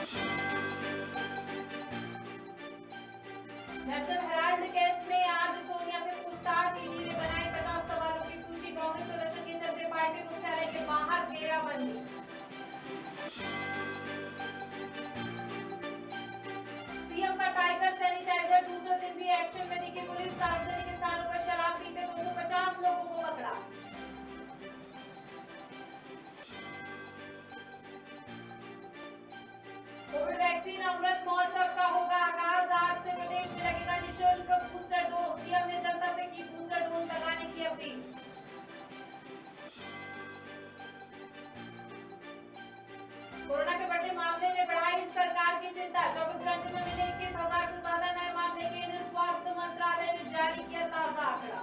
National Herald case में आज सोनिया से पूछताछ। ईडी ने बनाई 50 सवालों की सूची। कांग्रेस प्रदर्शन के चलते पार्टी मुख्यालय के बाहर घेराबंदी। सीएम का टाइगर सैनिटाइजर। दूसरे दिन भी एक्शन में दिखी पुलिस। सार्वजनिक स्थानों पर शराब पीते 250 लोगों को पकड़ा। कोविड वैक्सीन अमृत महोत्सव का होगा आगाज। आज से प्रदेश में लगेगा निःशुल्क बूस्टर डोज। सीएम ने जनता से की बूस्टर डोज लगाने की अपील। कोरोना के बढ़ते मामले ने बढ़ाई सरकार की चिंता। 24 घंटे में मिले 21,000 से ज्यादा नए मामले। केंद्रीय स्वास्थ्य मंत्रालय ने जारी किया ताजा आंकड़ा।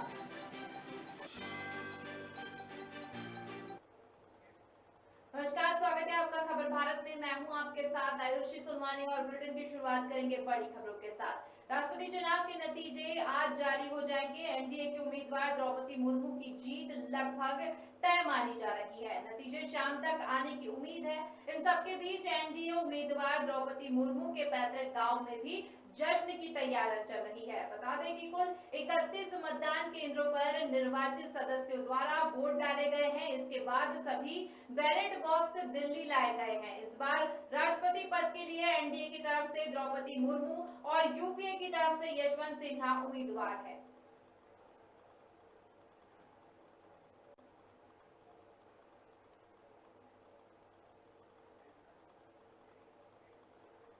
नमस्कार, स्वागत है आपका खबर भारत में। मैं हूं आपके साथ आयुषी सोनवानी और बुलेटिन की शुरुआत करेंगे बड़ी खबरों के साथ। राष्ट्रपति चुनाव के नतीजे आज जारी हो जाएंगे। एनडीए के उम्मीदवार द्रौपदी मुर्मू की जीत लगभग तय मानी जा रही है। नतीजे शाम तक आने की उम्मीद है। इन सबके बीच एनडीए उम्मीदवार द्रौपदी मुर्मू के पैतृक गांव में भी जश्न की तैयारी चल रही है। बता दें कि कुल 31 मतदान केंद्रों पर निर्वाचित सदस्यों द्वारा वोट डाले गए हैं। इसके बाद सभी बैलेट बॉक्स दिल्ली लाए गए हैं। इस बार राष्ट्रपति पद के लिए एनडीए की तरफ से द्रौपदी मुर्मू और यूपीए की तरफ से यशवंत सिन्हा उम्मीदवार है।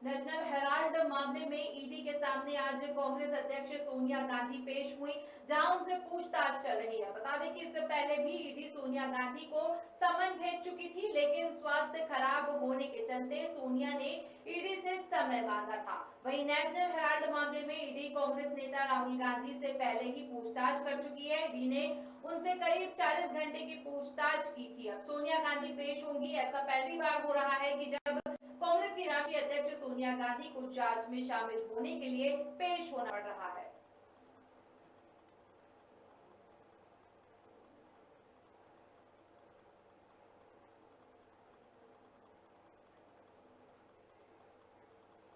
नेशनल हेराल्ड मामले में ईडी के सामने आज कांग्रेस अध्यक्ष सोनिया गांधी पेश हुई, जहां उनसे पूछताछ चल रही है। बता दें कि इससे पहले भी ईडी सोनिया गांधी को समन भेज चुकी थी, लेकिन स्वास्थ्य खराब होने के चलते सोनिया ने ईडी से समय मांगा था। वहीं नेशनल हेराल्ड मामले में ईडी कांग्रेस नेता राहुल गांधी से पहले ही पूछताछ कर चुकी है। ईडी ने उनसे करीब 40 घंटे की पूछताछ की थी। अब सोनिया गांधी पेश होंगी। ऐसा पहली बार हो रहा है कि जब कांग्रेस की राष्ट्रीय अध्यक्ष सोनिया गांधी को जांच में शामिल होने के लिए पेश होना पड़ रहा है।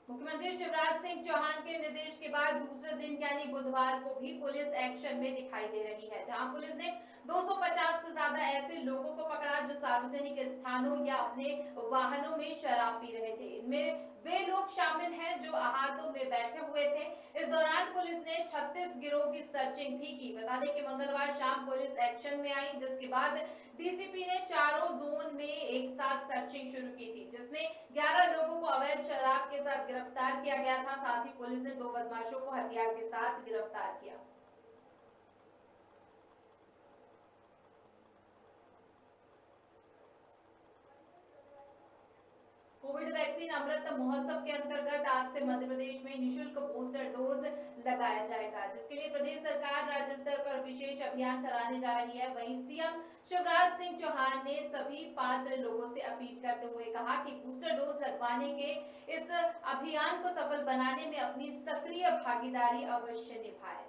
मुख्यमंत्री शिवराज सिंह चौहान के निर्देश के बाद दूसरे दिन यानी बुधवार को भी पुलिस एक्शन में दिखाई दे रही है, जहां पुलिस ने 250 से ज्यादा ऐसे लोगों को पकड़ा जो सार्वजनिक स्थानों या अपने वाहनों में शराब पी रहे थे। इनमें वे लोग शामिल हैं जो अहातों में बैठे हुए थे। इस दौरान पुलिस ने 36 गिरोह की सर्चिंग भी की। बता दें कि मंगलवार शाम पुलिस एक्शन में आई, जिसके बाद डीसीपी ने चारों जोन में एक साथ सर्चिंग शुरू की थी, जिसमें 11 लोगों को अवैध शराब के साथ गिरफ्तार किया गया था। साथ ही पुलिस ने 2 बदमाशों को हथियार के साथ गिरफ्तार किया। कोविड वैक्सीन अमृत महोत्सव के अंतर्गत आज से मध्य प्रदेश में निःशुल्क बूस्टर डोज लगाया जाएगा, जिसके लिए प्रदेश सरकार राज्य स्तर पर विशेष अभियान चलाने जा रही है। वहीं सीएम शिवराज सिंह चौहान ने सभी पात्र लोगों से अपील करते हुए कहा कि बूस्टर डोज लगवाने के इस अभियान को सफल बनाने में अपनी सक्रिय भागीदारी अवश्य निभाएं।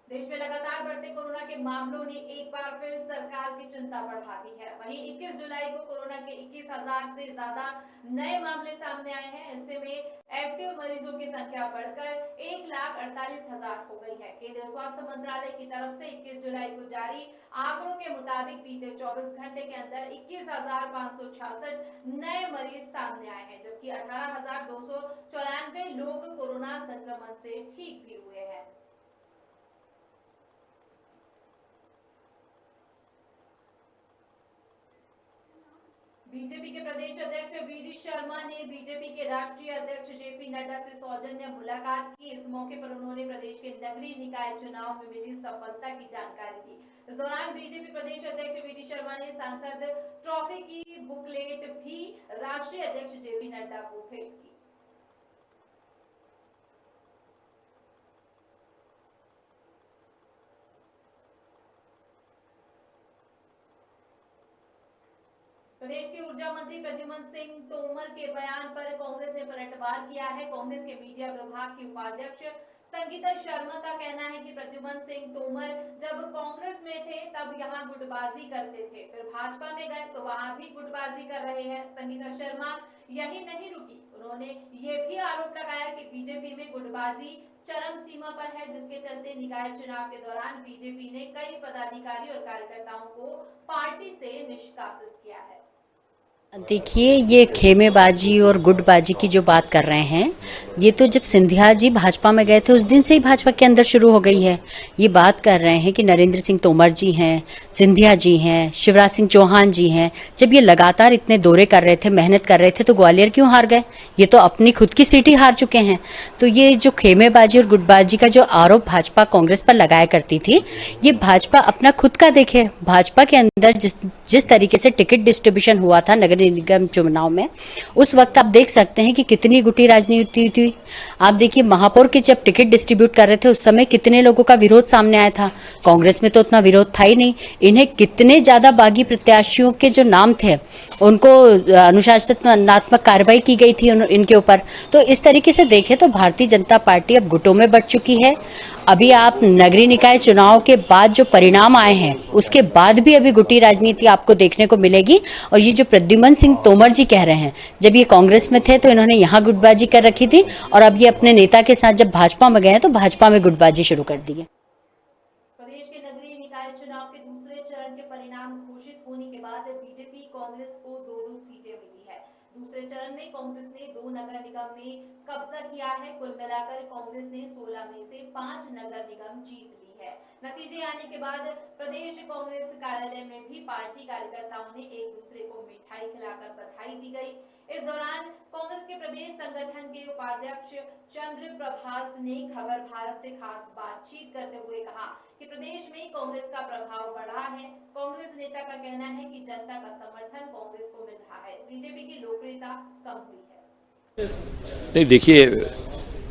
देश में लगातार बढ़ते कोरोना के मामलों ने एक बार फिर सरकार की चिंता बढ़ा दी है। वहीं 21 जुलाई को कोरोना के 21,000 से ज्यादा नए मामले सामने आए हैं। ऐसे में एक्टिव मरीजों की संख्या बढ़कर 1,48,000 हो गई है। केंद्रीय स्वास्थ्य मंत्रालय की तरफ से 21 जुलाई को जारी आंकड़ों के मुताबिक बीते 24 घंटे के अंदर 21,566 नए मरीज सामने आए हैं, जबकि 18,294 लोग कोरोना संक्रमण से ठीक भी हुए हैं। बीजेपी के प्रदेश अध्यक्ष वीडी शर्मा ने बीजेपी के राष्ट्रीय अध्यक्ष जेपी नड्डा से सौजन्य मुलाकात की। इस मौके पर उन्होंने प्रदेश के नगरीय निकाय चुनाव में मिली सफलता की जानकारी दी। इस दौरान बीजेपी प्रदेश अध्यक्ष वीडी शर्मा ने सांसद ट्रॉफी की बुकलेट भी राष्ट्रीय अध्यक्ष जेपी नड्डा को भेंट की। प्रदेश के ऊर्जा मंत्री प्रद्युम्न सिंह तोमर के बयान पर कांग्रेस ने पलटवार किया है। कांग्रेस के मीडिया विभाग की उपाध्यक्ष संगीता शर्मा का कहना है कि प्रद्युमन सिंह तोमर जब कांग्रेस में थे तब यहाँ गुटबाजी करते थे, फिर भाजपा में गए तो वहां भी गुटबाजी कर रहे हैं। संगीता शर्मा यही नहीं रुकी, उन्होंने ये भी आरोप लगाया कि बीजेपी में गुटबाजी चरम सीमा पर है, जिसके चलते निकाय चुनाव के दौरान बीजेपी ने कई पदाधिकारी और कार्यकर्ताओं को पार्टी से निष्कासित किया है। देखिए, ये खेमेबाजी और गुटबाजी की जो बात कर रहे हैं, ये तो जब सिंधिया जी भाजपा में गए थे उस दिन से ही भाजपा के अंदर शुरू हो गई है। ये बात कर रहे हैं कि नरेंद्र सिंह तोमर जी हैं, सिंधिया जी हैं, शिवराज सिंह चौहान जी हैं, जब ये लगातार इतने दौरे कर रहे थे, मेहनत कर रहे थे, तो ग्वालियर क्यों हार गए? ये तो अपनी खुद की सीट ही हार चुके हैं। तो ये जो खेमेबाजी और गुटबाजी का जो आरोप भाजपा कांग्रेस पर लगाया करती थी, ये भाजपा अपना खुद का देखे। भाजपा के अंदर जिस तरीके से टिकट डिस्ट्रीब्यूशन हुआ था नगर निगम चुनाव में, उस वक्त आप देख सकते हैं कि कितनी गुटी राजनीति थी। आप देखिए, महापौर के जब टिकट डिस्ट्रीब्यूट कर रहे थे उस समय कितने लोगों का विरोध सामने आया था। कांग्रेस में तो उतना विरोध था ही नहीं। इन्हें कितने ज्यादा बागी प्रत्याशियों के जो नाम थे उनको अनुशासनात्मक कार्रवाई की गई थी इनके ऊपर। तो इस तरीके से देखें तो भारतीय जनता पार्टी अब गुटों में बढ़ चुकी है। अभी आप नगरीय निकाय चुनाव के बाद जो परिणाम आए हैं उसके बाद भी अभी गुटी राजनीति आपको देखने को मिलेगी। और ये जो प्रद्युमन सिंह तोमर जी कह रहे हैं, जब ये कांग्रेस में थे तो इन्होंने यहाँ गुटबाजी कर रखी थी, और अब ये अपने नेता के साथ जब भाजपा में गए हैं तो भाजपा में गुटबाजी शुरू कर दी है। प्रदेश के नगरीय निकाय चुनाव के दूसरे चरण के परिणाम घोषित होने के बाद बीजेपी कांग्रेस को 2-2 सीटें मिली है। दूसरे चरण में कांग्रेस ने 2 नगर निगम में कब्जा किया है। कुल मिलाकर कांग्रेस ने 16 में से 5 नगर निगम जीत ली है। नतीजे आने के बाद प्रदेश कांग्रेस कार्यालय में भी पार्टी कार्यकर्ताओं ने एक दूसरे को मिठाई खिलाकर बधाई दी गई। इस दौरान कांग्रेस के प्रदेश संगठन के उपाध्यक्ष चंद्र प्रभास ने खबर भारत से खास बातचीत करते हुए कहा कि प्रदेश में कांग्रेस का प्रभाव बढ़ा है। कांग्रेस नेता का कहना है कि जनता का समर्थन कांग्रेस को मिल रहा है, बीजेपी की लोकप्रियता कम हुई है। नहीं, देखिए,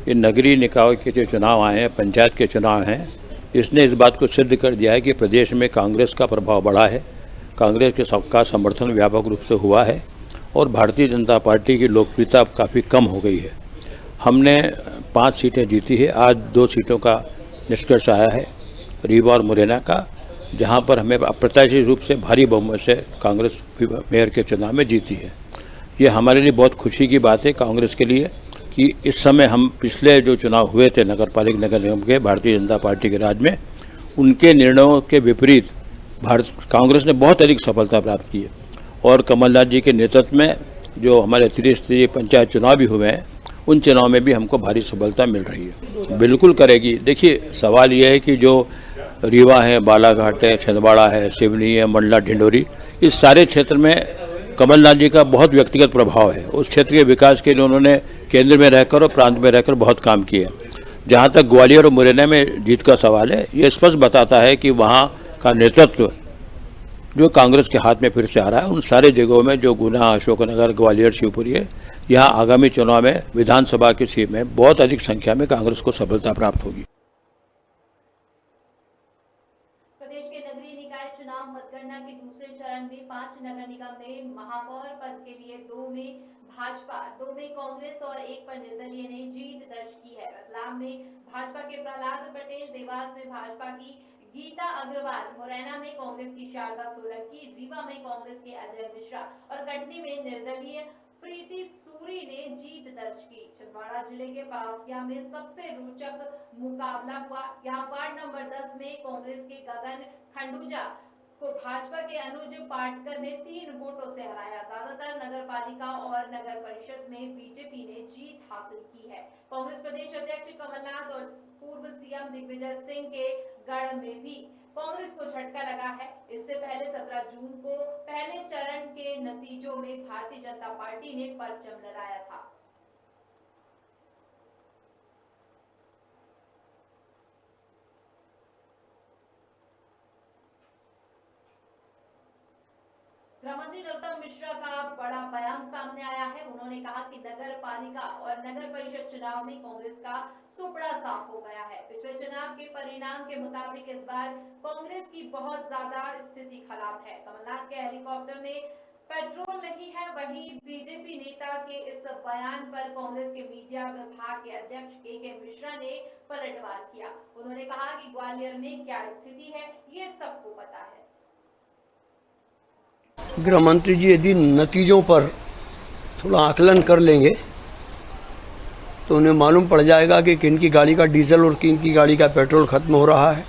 ये नगरीय निकाय के जो चुनाव आए हैं, पंचायत के चुनाव हैं, इसने इस बात को सिद्ध कर दिया है कि प्रदेश में कांग्रेस का प्रभाव बढ़ा है, कांग्रेस के सबका समर्थन व्यापक रूप से हुआ है और भारतीय जनता पार्टी की लोकप्रियता अब काफ़ी कम हो गई है। हमने 5 सीटें जीती है। आज 2 सीटों का निष्कर्ष आया है, रीवा और मुरैना का, जहां पर हमें अप्रत्याशित रूप से भारी बहुमत से कांग्रेस मेयर के चुनाव में जीती है। ये हमारे लिए बहुत खुशी की बात है कांग्रेस के लिए कि इस समय हम पिछले जो चुनाव हुए थे नगर पालिका नगर निगम के भारतीय जनता पार्टी के राज में, उनके निर्णयों के विपरीत कांग्रेस ने बहुत अधिक सफलता प्राप्त की है। और कमलनाथ जी के नेतृत्व में जो हमारे त्रिस्तरीय पंचायत चुनाव भी हुए हैं, उन चुनाव में भी हमको भारी सफलता मिल रही है। बिल्कुल करेगी। देखिए, सवाल यह है कि जो रीवा है, बालाघाट है, छिंदवाड़ा है, सिवनी है, मंडला, ढिंडोरी, इस सारे क्षेत्र में कमलनाथ जी का बहुत व्यक्तिगत प्रभाव है। उस क्षेत्र के विकास के लिए उन्होंने केंद्र में रहकर और प्रांत में रहकर बहुत काम किया। जहाँ तक ग्वालियर और मुरैना में जीत का सवाल है, ये स्पष्ट बताता है कि वहाँ का नेतृत्व जो कांग्रेस के हाथ में फिर से आ रहा है। उन सारे जगहों में जो गुना, अशोकनगर, ग्वालियर, शिवपुरी है, यहाँ आगामी चुनाव में विधानसभा की सीट में बहुत अधिक संख्या में कांग्रेस को सफलता प्राप्त होगी। प्रदेश के नगरीय निकाय चुनाव मतगणना के दूसरे चरण में 5 नगर निगम में महापौर पद के लिए 2 में भाजपा, 2 में कांग्रेस और 1 पर निर्दलीय ने जीत दर्ज की है। रतलाम में भाजपा के प्रहलाद पटेल, देवास में भाजपा की गीता अग्रवाल, मुरैना में कांग्रेस की शारदा सोलंकी, रीवा में कांग्रेस के अजय मिश्रा और कटनी में निर्दलीय प्रीति सूरी ने जीत दर्ज की। छिंदवाड़ा जिले के परासिया में सबसे रोचक मुकाबला हुआ। यहाँ वार्ड नंबर 10 में कांग्रेस के गगन खंडूजा को भाजपा के अनुज पाटकर ने 3 वोटों से हराया। ज्यादातर नगर पालिका और नगर परिषद में बीजेपी ने जीत हासिल की है। कांग्रेस प्रदेश अध्यक्ष कमलनाथ और पूर्व सीएम दिग्विजय सिंह के गढ़ में भी कांग्रेस को झटका लगा है। इससे पहले 17 जून को पहले चरण के नतीजों में भारतीय जनता पार्टी ने परचम लहराया था। गृहमंत्री नरोत्तम मिश्रा का बड़ा बयान सामने आया है। उन्होंने कहा कि नगर पालिका और नगर परिषद चुनाव में कांग्रेस का सुपड़ा साफ हो गया है। पिछले चुनाव के परिणाम के मुताबिक इस बार कांग्रेस की बहुत ज्यादा स्थिति खराब है। कमलनाथ के हेलीकॉप्टर में पेट्रोल नहीं है। वहीं बीजेपी नेता के इस बयान पर कांग्रेस के मीडिया विभाग के अध्यक्ष के मिश्रा ने पलटवार किया। उन्होंने कहा कि ग्वालियर में क्या स्थिति है ये सबको पता है। गृह मंत्री जी यदि नतीजों पर थोड़ा आकलन कर लेंगे तो उन्हें मालूम पड़ जाएगा कि किन की गाड़ी का डीजल और किन की गाड़ी का पेट्रोल खत्म हो रहा है।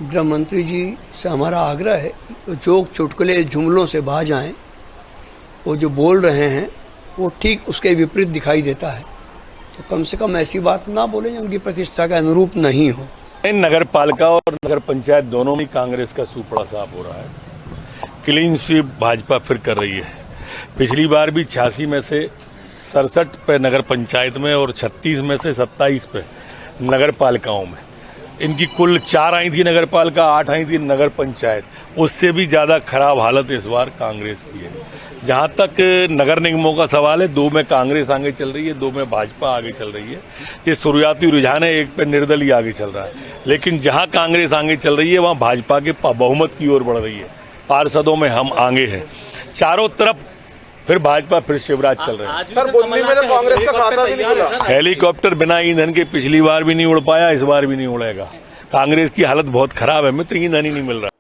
गृह मंत्री जी से हमारा आग्रह है जोक चुटकुले जुमलों से बाज आएं। वो जो बोल रहे हैं वो ठीक उसके विपरीत दिखाई देता है, तो कम से कम ऐसी बात ना बोलें जो उनकी प्रतिष्ठा के अनुरूप नहीं हो। नगर पालिका और नगर पंचायत दोनों में कांग्रेस का सूपड़ा साफ हो रहा है। क्लीन स्वीप भाजपा फिर कर रही है। पिछली बार भी 86 में से 67 पे नगर पंचायत में और 36 में से 27 पे नगर पालिकाओं में। इनकी कुल 4 आई थी नगर पालिका, 8 आई थी नगर पंचायत। उससे भी ज़्यादा खराब हालत इस बार कांग्रेस की है। जहाँ तक नगर निगमों का सवाल है, 2 में कांग्रेस आगे चल रही है, 2 में भाजपा आगे चल रही है। ये शुरुआती रुझान है, 1 पे निर्दलीय आगे चल रहा है। लेकिन जहाँ कांग्रेस आगे चल रही है वहाँ भाजपा के बहुमत की ओर बढ़ रही है। पार्षदों में हम आगे हैं। चारों तरफ फिर भाजपा फिर शिवराज चल रहे हैं। सर बुंदी में तो कांग्रेस का खाता भी नहीं खुला। हेलीकॉप्टर बिना ईंधन के पिछली बार भी नहीं उड़ पाया, इस बार भी नहीं उड़ेगा। कांग्रेस की हालत बहुत खराब है मित्र, ईंधन ही नहीं मिल रहा।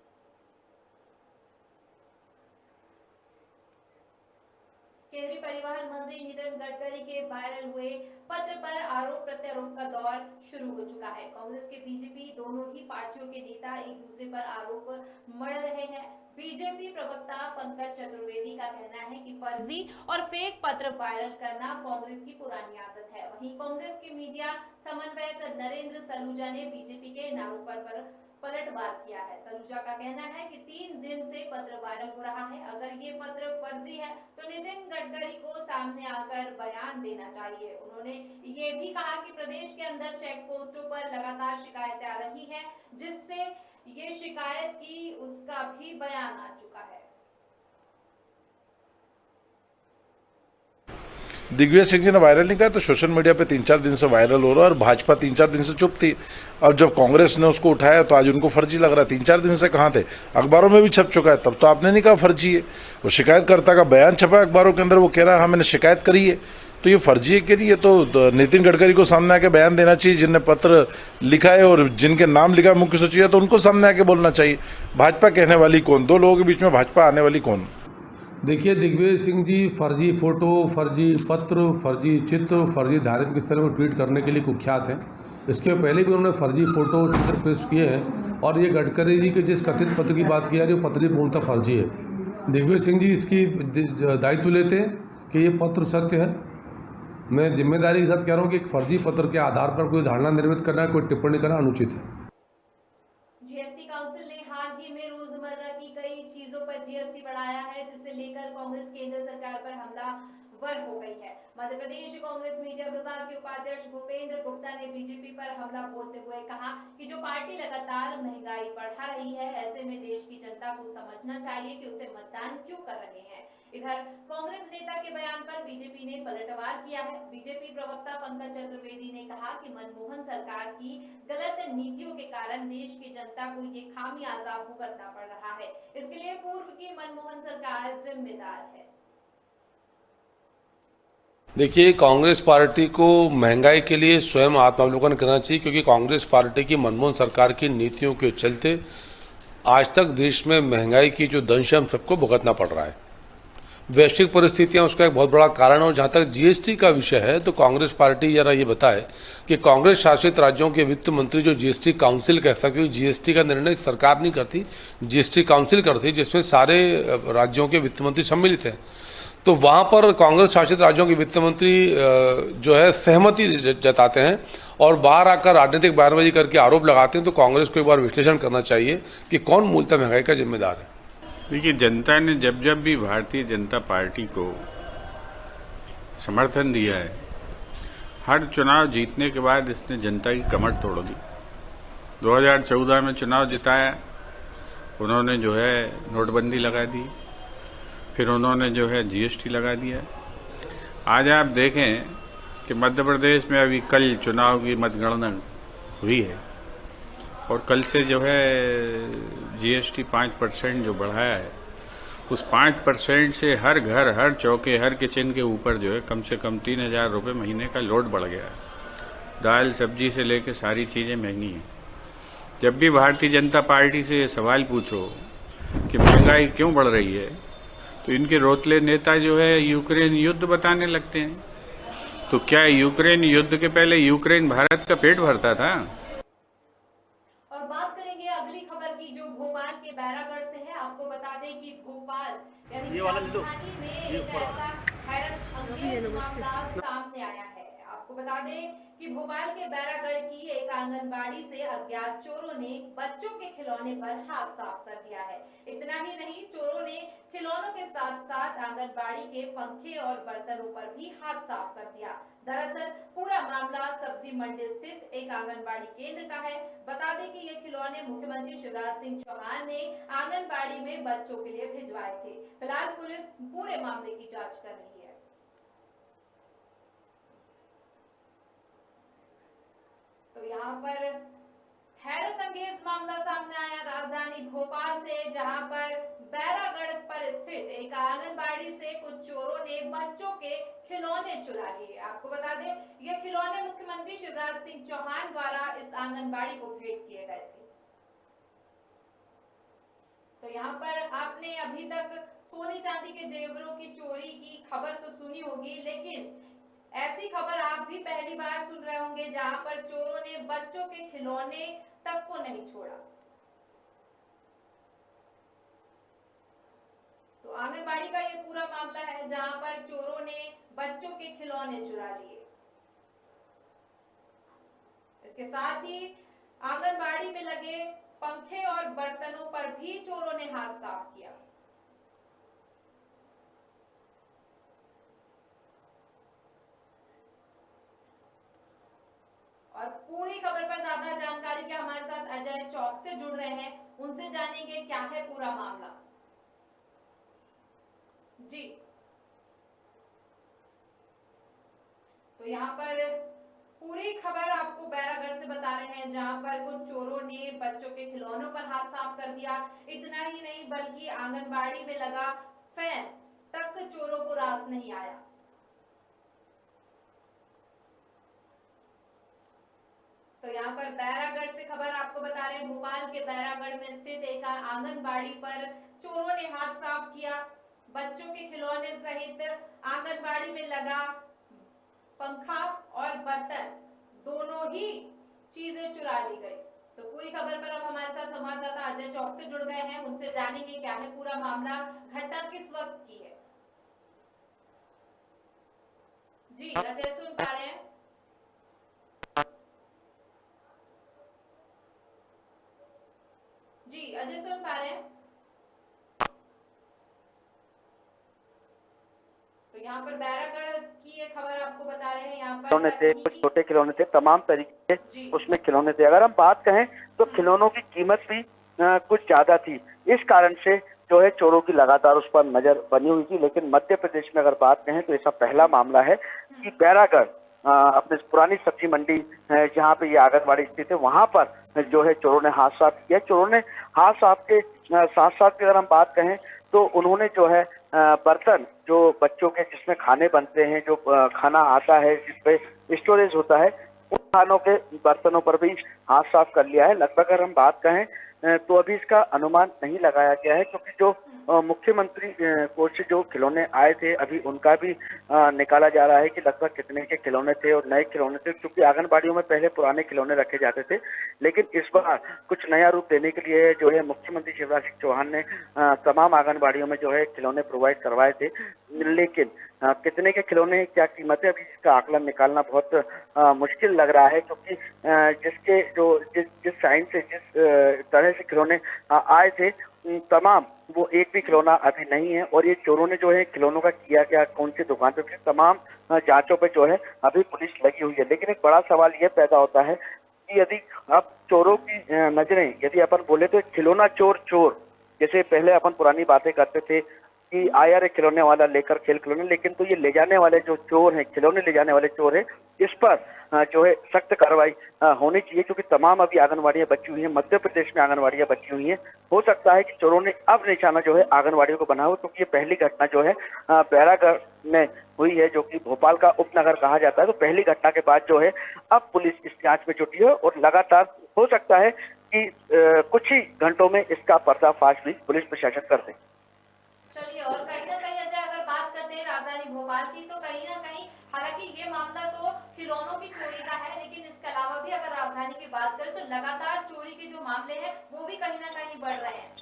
केंद्रीय परिवहन मंत्री नितिन गडकरी के वायरल हुए पत्र पर आरोप प्रत्यारोप का दौर शुरू हो चुका है। कांग्रेस के बीजेपी दोनों ही पार्टियों के नेता एक दूसरे पर आरोप मढ़ रहे हैं। बीजेपी प्रवक्ता पंकज चतुर्वेदी का कहना है कि फर्जी और फेक पत्र वायरल करना कांग्रेस की पुरानी आदत है। वहीं कांग्रेस के मीडिया समन्वयक नरेंद्र सलूजा ने बीजेपी के इन आरोपों पर पलटवार किया है। सलूजा का कहना है कि 3 दिन से पत्र वायरल हो रहा है। अगर ये पत्र फर्जी है तो नितिन गडकरी को सामने आकर बयान देना चाहिए। उन्होंने ये भी कहा कि प्रदेश के अंदर चेक पोस्टों पर लगातार शिकायतें आ रही हैं, जिससे ये शिकायत की उसका भी बयान आ चुका है। दिग्विजय सिंह जी ने वायरल नहीं कहा तो सोशल मीडिया पे 3-4 दिन से वायरल हो रहा है और भाजपा 3-4 दिन से चुप थी। अब जब कांग्रेस ने उसको उठाया तो आज उनको फर्जी लग रहा है। 3-4 दिन से कहाँ थे, अखबारों में भी छप चुका है, तब तो आपने नहीं कहा फर्जी है। वो शिकायतकर्ता का बयान छपा है अखबारों के अंदर, वो कह रहा है हाँ मैंने शिकायत करी है, तो ये फर्जी है के लिए तो नितिन गडकरी को सामने आके बयान देना चाहिए। जिनने पत्र लिखा है और जिनके नाम लिखा है मुख्य सचिव है तो उनको सामने आके बोलना चाहिए। भाजपा कहने वाली कौन, 2 लोगों के बीच में भाजपा आने वाली कौन। देखिए दिग्विजय सिंह जी फर्जी फोटो, फर्जी पत्र, फर्जी चित्र, फर्जी धार्मिक स्थल में ट्वीट करने के लिए कुख्यात हैं। इसके पहले भी उन्होंने फर्जी फोटो चित्र पेश किए हैं और ये गडकरी जी के जिस कथित पत्र की बात की जा रही है वो पत्र ही पूर्णतः फर्जी है। दिग्विजय सिंह जी इसकी दायित्व लेते हैं कि ये पत्र सत्य है। मैं जिम्मेदारी के साथ कह रहा हूँ कि एक फर्जी पत्र के आधार पर कोई धारणा निर्मित करना, कोई टिप्पणी करना अनुचित है। जीएसटी काउंसिल ने हाल ही में रोजमर्रा की कई चीजों पर जीएसटी बढ़ाया है, जिसे लेकर कांग्रेस केंद्र सरकार पर हमलावर हो गई है। मध्य प्रदेश कांग्रेस मीडिया विभाग के उपाध्यक्ष भूपेंद्र गुप्ता ने बीजेपी पर हमला बोलते हुए कहा कि जो पार्टी लगातार महंगाई बढ़ा रही है, ऐसे में देश की जनता को समझना चाहिए कि उसे मतदान क्यों कर रहे हैं। इधर कांग्रेस नेता के बयान पर बीजेपी ने पलटवार किया है। बीजेपी प्रवक्ता पंकज चतुर्वेदी ने कहा कि मनमोहन सरकार की गलत नीतियों के कारण देश की जनता को ये खामियाजा भुगतना पड़ रहा है। इसके लिए पूर्व की मनमोहन सरकार जिम्मेदार है। देखिए कांग्रेस पार्टी को महंगाई के लिए स्वयं आत्मावलोकन करना चाहिए, क्योंकि कांग्रेस पार्टी की मनमोहन सरकार की नीतियों के चलते आज तक देश में महंगाई की जो दंश हम सबको भुगतना पड़ रहा है। वैश्विक परिस्थितियां उसका एक बहुत बड़ा कारण है। और जहां तक जीएसटी का विषय है तो कांग्रेस पार्टी जरा ये बताए कि कांग्रेस शासित राज्यों के वित्त मंत्री जो जीएसटी काउंसिल कहता, क्योंकि जीएसटी का निर्णय सरकार नहीं करती, जीएसटी काउंसिल करती, जिसमें सारे राज्यों के वित्त मंत्री सम्मिलित हैं। तो वहां पर कांग्रेस शासित राज्यों के वित्त मंत्री जो है सहमति जताते हैं और बाहर आकर राजनीतिक बयानबाजी करके आरोप लगाते हैं। तो कांग्रेस को एक बार विश्लेषण करना चाहिए कि कौन मूलतः महंगाई का जिम्मेदार है। देखिए, जनता ने जब जब भी भारतीय जनता पार्टी को समर्थन दिया है, हर चुनाव जीतने के बाद इसने जनता की कमर तोड़ दी। 2014 में चुनाव जिताया, उन्होंने जो है नोटबंदी लगा दी, फिर उन्होंने जो है जीएसटी लगा दिया। आज आप देखें कि मध्य प्रदेश में अभी कल चुनाव की मतगणना हुई है और कल से जो है जीएसटी 5% जो बढ़ाया है उस 5% से हर घर, हर चौके, हर किचन के ऊपर जो है कम से कम 3,000 रुपये महीने का लोड बढ़ गया है। दाल सब्जी से लेकर सारी चीज़ें महंगी हैं। जब भी भारतीय जनता पार्टी से ये सवाल पूछो कि महंगाई क्यों बढ़ रही है, तो इनके रोतले नेता जो है यूक्रेन युद्ध बताने लगते हैं। तो क्या यूक्रेन युद्ध के पहले यूक्रेन भारत का पेट भरता था? और बात करेंगे अगली खबर की जो भोपाल के बैरागढ़ से है। आपको बता दें कि भोपाल यानी कि राजधानी में एक ऐसा हैरत अंगेज मामला सामने आया है। आपको बता दें कि भोपाल के बैरागढ़ की एक आंगनबाड़ी से अज्ञात चोरों ने बच्चों के खिलौने पर हाथ साफ कर दिया है। इतना ही नहीं, चोरों ने खिलौनों के साथ साथ आंगनबाड़ी के पंखे और बर्तनों पर भी हाथ साफ कर दिया। दरअसल पूरा मामला सब्जी मंडी स्थित एक आंगनबाड़ी केंद्र का है। बता दें कि ये खिलौने मुख्यमंत्री शिवराज सिंह चौहान ने आंगनबाड़ी में बच्चों के लिए भिजवाए थे। फिलहाल पुलिस पूरे मामले की जांच कर रही है। तो यहाँ पर हैरत अंगेज मामला सामने आया राजधानी भोपाल से, जहां पर बैरागढ़ पर स्थित एक आंगनबाड़ी से कुछ चोरों ने बच्चों के खिलौने चुरा लिए। आपको बता दें, ये खिलौने मुख्यमंत्री शिवराज सिंह चौहान द्वारा इस आंगनबाड़ी को भेंट किए गए थे। तो यहाँ पर आपने अभी तक सोने चांदी के जेवरों की चोरी की खबर तो सुनी होगी, लेकिन ऐसी खबर आप भी पहली बार सुन रहे होंगे जहां पर चोरों ने बच्चों के खिलौने तक को नहीं छोड़ा। तो आंगनबाड़ी का ये पूरा मामला है जहां पर चोरों ने बच्चों के खिलौने चुरा लिए। इसके साथ ही आंगनबाड़ी में लगे पंखे और बर्तनों पर भी चोरों ने हाथ साफ किया। और पूरी खबर पर ज्यादा जानकारी के हमारे साथ अजय चौक से जुड़ रहे हैं, उनसे जानेंगे क्या है पूरा मामला। जी, तो यहाँ पर पूरी खबर आपको बैरागढ़ से बता रहे हैं, जहां पर कुछ चोरों ने बच्चों के खिलौनों पर हाथ साफ कर दिया। इतना ही नहीं, बल्कि आंगनबाड़ी में लगा फैन तक चोरों को रास नहीं आया। तो यहाँ पर बैरागढ़ से खबर आपको बता रहे हैं, भोपाल के बैरागढ़ में स्थित एक आंगनबाड़ी पर चोरों ने हाथ साफ किया। बच्चों के खिलौने सहित आंगनबाड़ी में लगा पंखा और बर्तन, दोनों ही चीजें चुरा ली गई। तो पूरी खबर पर अब हमारे साथ संवाददाता अजय चौक से जुड़ गए हैं, उनसे जानेंगे क्या है पूरा मामला, घटना किस वक्त की है। जी अजय, सुन पा रहे हैं? जी अजय, सुन पा रहे हैं? तो यहाँ पर बैरागढ़ की ये खबर आपको बता रहे हैं। यहाँ पर खिलौने थे, कुछ छोटे खिलौने थे, तमाम तरीके के उसमें खिलौने थे। अगर हम बात कहें तो खिलौनों की कीमत भी कुछ ज्यादा थी, इस कारण से जो है चोरों की लगातार उस पर नजर बनी हुई थी। लेकिन मध्य प्रदेश में अगर बात कहें तो ऐसा पहला मामला है कि बैरागढ़ अपने पुरानी सब्जी मंडी जहाँ पे ये आंगनबाड़ी स्थित है, वहां पर जो है चोरों ने हाथ साफ किया। चोरों ने हाथ साफ के साथ साथ अगर हम बात कहें तो उन्होंने जो है बर्तन जो बच्चों के जिसमें खाने बनते हैं, जो खाना आता है जिसपे स्टोरेज होता है, उन खानों के बर्तनों पर भी हाथ साफ कर लिया है। लगभग अगर हम बात कहें तो अभी इसका अनुमान नहीं लगाया गया है, क्योंकि जो मुख्यमंत्री कोष से जो खिलौने आए थे अभी उनका भी निकाला जा रहा है कि लगभग कितने के खिलौने थे और नए खिलौने थे। क्योंकि आंगनबाड़ियों में पहले पुराने खिलौने रखे जाते थे, लेकिन इस बार कुछ नया रूप देने के लिए जो है मुख्यमंत्री शिवराज सिंह चौहान ने तमाम आंगनबाड़ियों में जो है खिलौने प्रोवाइड करवाए थे। लेकिन कितने के खिलौने, क्या कीमत है, अभी इसका आकलन निकालना बहुत मुश्किल लग रहा है, क्योंकि जिसके जो जिस साइंस से जिस तरह से खिलौने आए थे तमाम, वो एक भी खिलौना अभी नहीं है। और ये चोरों ने जो है खिलौनों का किया क्या, कौन सी दुकान पे, तमाम जांचों पे जो है अभी पुलिस लगी हुई है। लेकिन एक बड़ा सवाल ये पैदा होता है कि यदि अब चोरों की नजरें, यदि अपन बोले तो खिलौना चोर चोर, जैसे पहले अपन पुरानी बातें करते थे कि आया रे खिलौने वाला लेकर खेल खिलौने, लेकिन तो ये ले जाने वाले जो चोर हैं, खिलौने ले जाने वाले चोर हैं, इस पर जो है सख्त कार्रवाई होनी चाहिए, क्योंकि तमाम अभी आंगनवाड़ियां बची हुई हैं, मध्य प्रदेश में आंगनवाड़ियां बची हुई हैं। हो सकता है कि चोरों ने अब निशाना जो है आंगनवाड़ियों को बना हो, क्योंकि ये पहली घटना जो है बैरागढ़ में हुई है, जो कि भोपाल का उपनगर कहा जाता है। तो पहली घटना के बाद जो है अब पुलिस इस जांच में जुटी है और लगातार हो सकता है कि कुछ ही घंटों में इसका पर्दाफाश भी पुलिस प्रशासन कर दे। चलिए, और कहीं ना कहीं अजय अगर बात करते हैं राजधानी भोपाल की, तो कहीं ना कहीं हालांकि ये मामला तो खिलौनों की चोरी का है, लेकिन इसके अलावा भी अगर राजधानी की बात करें तो लगातार चोरी के जो मामले हैं वो भी कहीं ना कहीं बढ़ रहे हैं।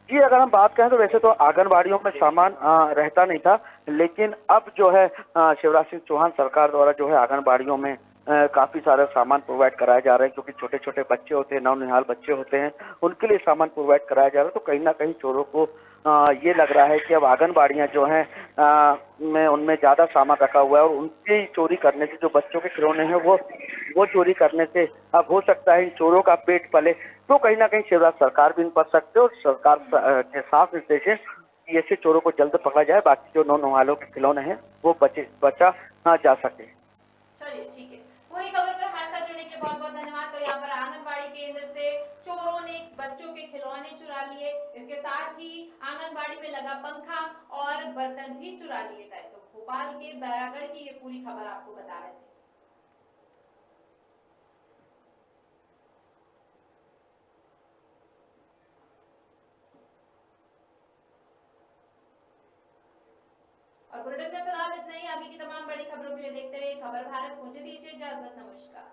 जी, अगर हम बात करें तो वैसे तो आंगनबाड़ियों में सामान रहता नहीं था, लेकिन अब जो है शिवराज सिंह चौहान सरकार द्वारा जो है आंगनबाड़ियों में काफी सारे सामान प्रोवाइड कराए जा रहे हैं, क्योंकि छोटे छोटे बच्चे होते हैं, नौनिहाल बच्चे होते हैं, उनके लिए सामान प्रोवाइड कराया जा रहा है। तो कहीं ना कहीं चोरों को ये लग रहा है कि अब आंगनबाड़ियां जो हैं में उनमें ज्यादा सामान रखा हुआ है, और उनकी चोरी करने से, जो बच्चों के खिलौने हैं वो चोरी करने से अब हो सकता है इन चोरों का पेट पले। तो कहीं ना कहीं शिवराज सरकार भी इन पर सख्त है, और सरकार के साफ निर्देश है कि ऐसे चोरों को जल्द पकड़ा जाए, बाकी जो नौनिहालों के खिलौने हैं वो बचा जा सके। चलिए, ठीक है। पूरी खबर पर हमारे साथ जुड़ने के लिए बहुत बहुत धन्यवाद। तो यहाँ पर आंगनबाड़ी केंद्र से चोरों ने बच्चों के खिलौने चुरा लिए, इसके साथ ही आंगनबाड़ी में लगा पंखा और बर्तन भी चुरा लिए गए। तो भोपाल के बैरागढ़ की ये पूरी खबर आपको बता रहे थे। और बुलेटिन में फिलहाल इतना ही। आगे की तमाम बड़ी खबरों के लिए देखते रहिए खबर भारत। मुझे दीजिए इजाजत, नमस्कार।